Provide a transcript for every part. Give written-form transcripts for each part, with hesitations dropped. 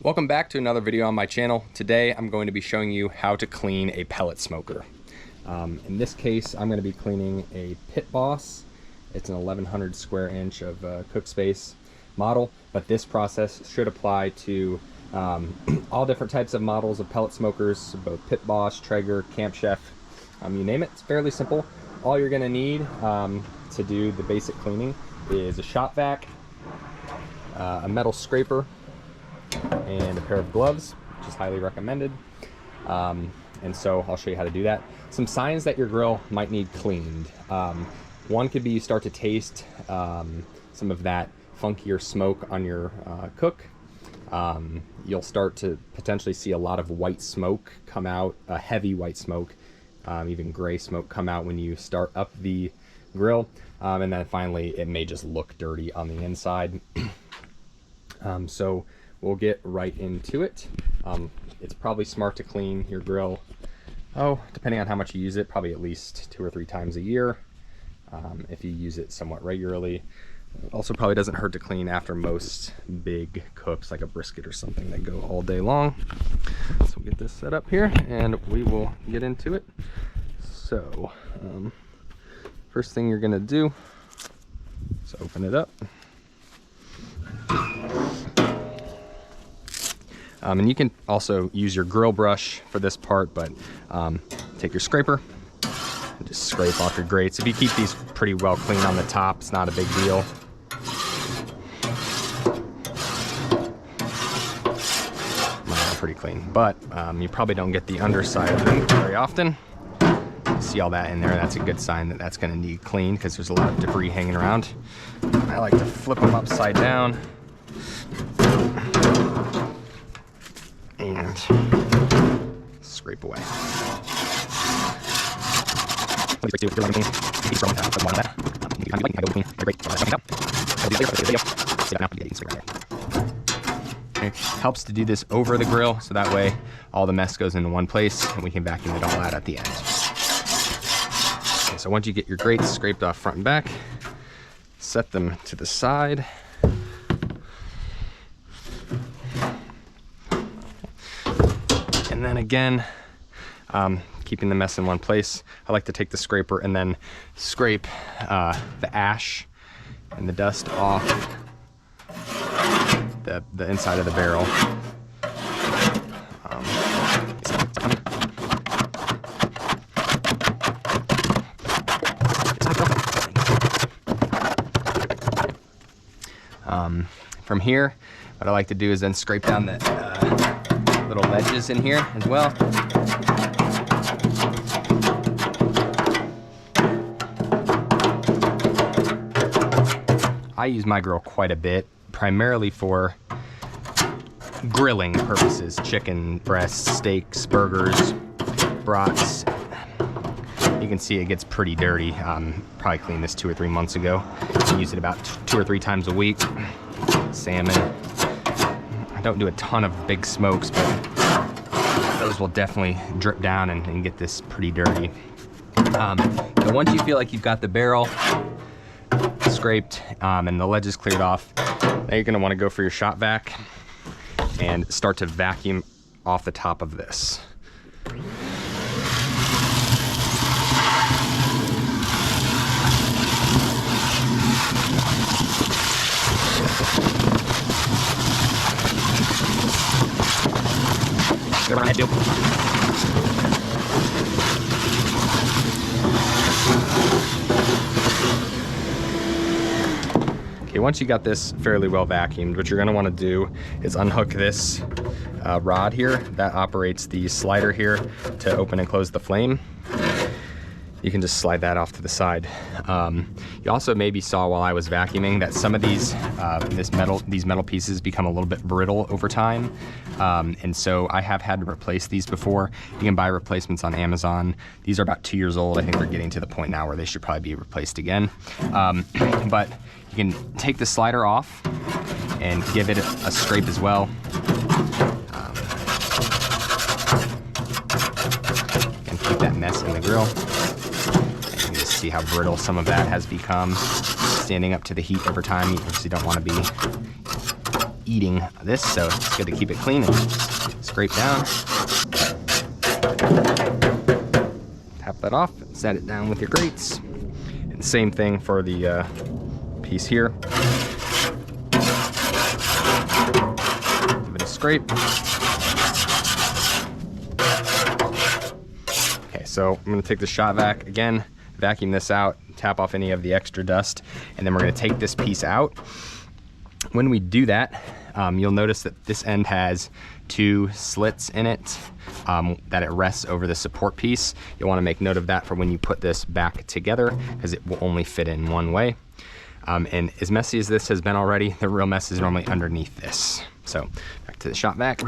Welcome back to another video on my channel. Today I'm going to be showing you how to clean a pellet smoker. In this case I'm going to be cleaning a Pit Boss. It's an 1100 square inch of cook space model, but this process should apply to all different types of models of pellet smokers, both Pit Boss, Traeger, Camp Chef, you name it. It's fairly simple. All you're going to need to do the basic cleaning is a shop vac, a metal scraper, and a pair of gloves, which is highly recommended. And so I'll show you how to do that. Some signs that your grill might need cleaned. One could be you start to taste some of that funkier smoke on your cook. You'll start to potentially see a lot of white smoke come out, heavy white smoke, even gray smoke come out when you start up the grill. And then finally, it may just look dirty on the inside. So we'll get right into it. It's probably smart to clean your grill, depending on how much you use it, probably at least 2 or 3 times a year. If you use it somewhat regularly. Also probably doesn't hurt to clean after most big cooks, like a brisket or something, that go all day long. So we'll get this set up here and we will get into it. So first thing you're gonna do is open it up. And you can also use your grill brush for this part, but take your scraper and just scrape off your grates. If you keep these pretty well clean on the top, it's not a big deal. Pretty clean, but you probably don't get the underside of them very often. See all that in there? That's a good sign that that's going to need cleaned, because there's a lot of debris hanging around. I like to flip them upside down and scrape away. It helps to do this over the grill, so that way all the mess goes into one place and we can vacuum it all out at the end. Okay, so once you get your grates scraped off front and back, set them to the side. And then again, keeping the mess in one place, I like to take the scraper and then scrape the ash and the dust off the inside of the barrel. From here, what I like to do is then scrape down the little ledges in here as well. I use my grill quite a bit, primarily for grilling purposes: chicken breasts, steaks, burgers, brats. You can see it gets pretty dirty. Probably cleaned this 2 or 3 months ago. I use it about 2 or 3 times a week. Salmon. I don't do a ton of big smokes, but those will definitely drip down and get this pretty dirty. So once you feel like you've got the barrel scraped and the ledges cleared off, now you're going to want to go for your shop vac and start to vacuum off the top of this. Okay, once you got this fairly well vacuumed, what you're going to want to do is unhook this rod here that operates the slider here to open and close the flame. You can just slide that off to the side. You also maybe saw while I was vacuuming that some of these metal pieces become a little bit brittle over time, and so I have had to replace these before. You can buy replacements on Amazon. These are about 2 years old. I think they're getting to the point now where they should probably be replaced again. But you can take the slider off and give it a scrape as well. And keep that mess in the grill. See how brittle some of that has become, standing up to the heat over time. You obviously don't want to be eating this, so it's good to keep it clean and scrape down. Tap that off, set it down with your grates. And same thing for the piece here. Give it a scrape. Okay, so I'm gonna take the shop vac again, vacuum this out, tap off any of the extra dust, and then we're gonna take this piece out. When we do that, you'll notice that this end has 2 slits in it, that it rests over the support piece. You'll wanna make note of that for when you put this back together, because it will only fit in one way. And as messy as this has been already, the real mess is normally underneath this. So back to the shop vac.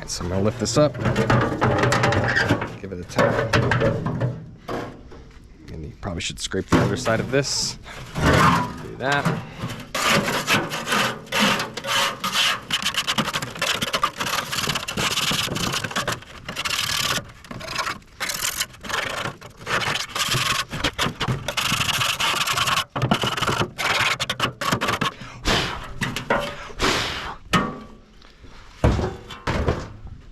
So I'm gonna lift this up, give it a tap, and you probably should scrape the other side of this. Do that.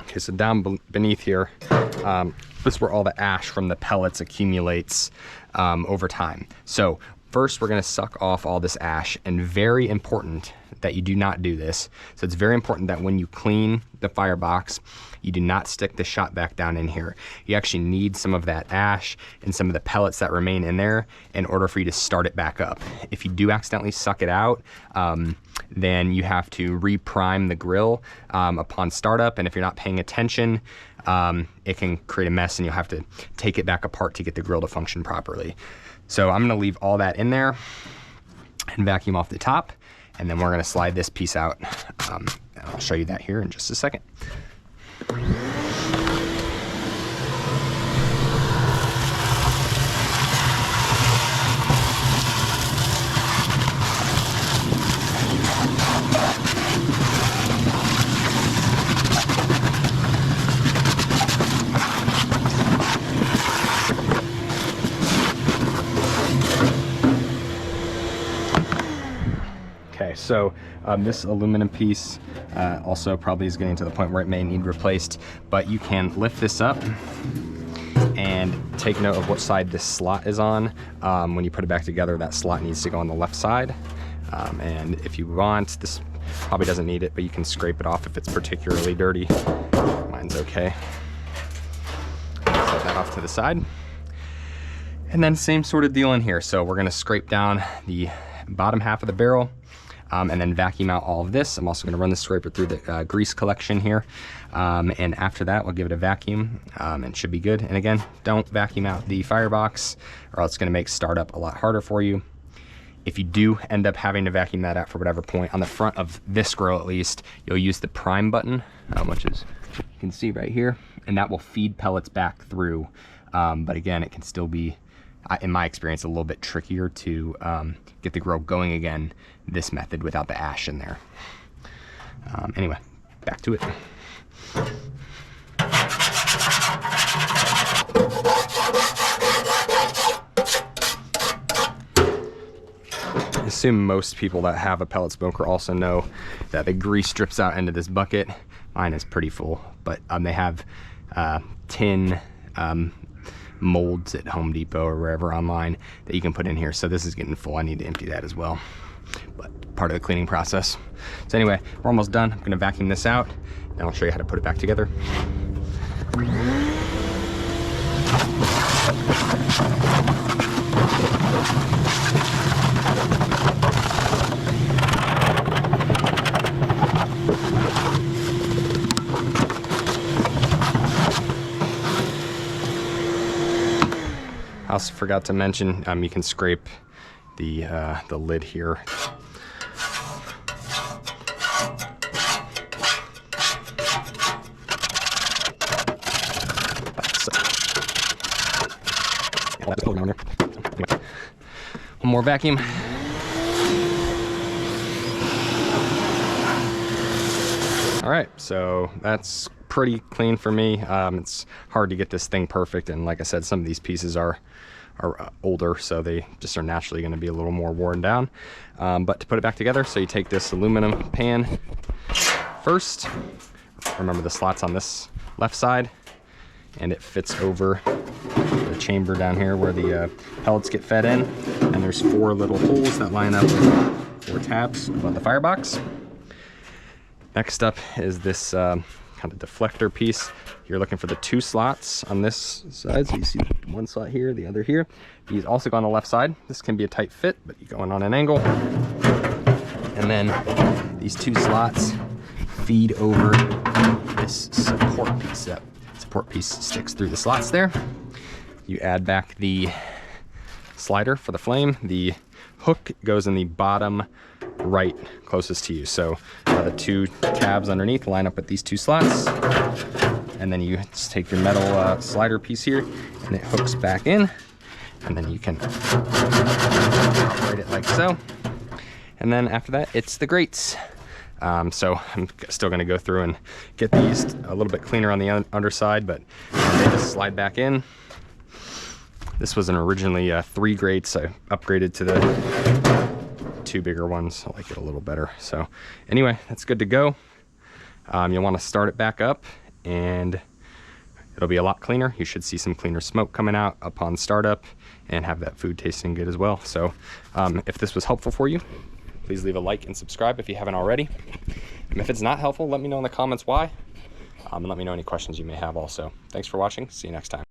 Okay, so down beneath here, this is where all the ash from the pellets accumulates over time. So first we're gonna suck off all this ash, and very important that you do not do this. So it's very important that when you clean the firebox, you do not stick the shop vac down in here. You actually need some of that ash and some of the pellets that remain in there in order for you to start it back up. If you do accidentally suck it out, then you have to reprime the grill upon startup, and if you're not paying attention, it can create a mess and you'll have to take it back apart to get the grill to function properly. So I'm gonna leave all that in there and vacuum off the top, and then we're gonna slide this piece out. And I'll show you that here in just a second. Okay, so this aluminum piece also probably is getting to the point where it may need replaced, but you can lift this up and take note of what side this slot is on. When you put it back together, that slot needs to go on the left side. And if you want, this probably doesn't need it, but you can scrape it off if it's particularly dirty. Mine's okay. Set that off to the side. And then same sort of deal in here. So we're gonna scrape down the bottom half of the barrel, and then vacuum out all of this. I'm also gonna run the scraper through the grease collection here. And after that, we'll give it a vacuum, and it should be good. And again, don't vacuum out the firebox or else it's gonna make startup a lot harder for you. If you do end up having to vacuum that out for whatever point, on the front of this grill at least, you'll use the prime button, which is, you can see right here, and that will feed pellets back through. But again, it can still be, in my experience, a little bit trickier to get the grill going again this method without the ash in there. Anyway, back to it. I assume most people that have a pellet smoker also know that the grease drips out into this bucket. Mine is pretty full, but they have tin molds at Home Depot or wherever online that you can put in here. So this is getting full. I need to empty that as well, but part of the cleaning process. So anyway, we're almost done. I'm gonna vacuum this out, and I'll show you how to put it back together. I also forgot to mention, you can scrape the lid here. One more vacuum. All right, so that's pretty clean for me. It's hard to get this thing perfect, and like I said, some of these pieces are older, so they just are naturally going to be a little more worn down. But to put it back together, so you take this aluminum pan first. Remember the slots on this left side, and it fits over the chamber down here where the pellets get fed in. And there's 4 little holes that line up with 4 tabs above the firebox. Next up is this kind of deflector piece. You're looking for the 2 slots on this side. So you see 1 slot here, the other here. These also go on the left side. This can be a tight fit, but you go in on an angle. And then these 2 slots feed over this support piece. That support piece sticks through the slots there. You add back the slider for the flame. The hook goes in the bottom right closest to you. So the 2 tabs underneath line up with these 2 slots, and then you just take your metal slider piece here and it hooks back in, and then you can operate it like so. And then after that, it's the grates. So I'm still going to go through and get these a little bit cleaner on the underside, but they just slide back in. This was originally 3 grates. I upgraded to the 2 bigger ones. I like it a little better. So anyway, that's good to go. You'll want to start it back up, and it'll be a lot cleaner. You should see some cleaner smoke coming out upon startup, and have that food tasting good as well. So if this was helpful for you, please leave a like and subscribe if you haven't already. And if it's not helpful, let me know in the comments why. And let me know any questions you may have also. Thanks for watching. See you next time.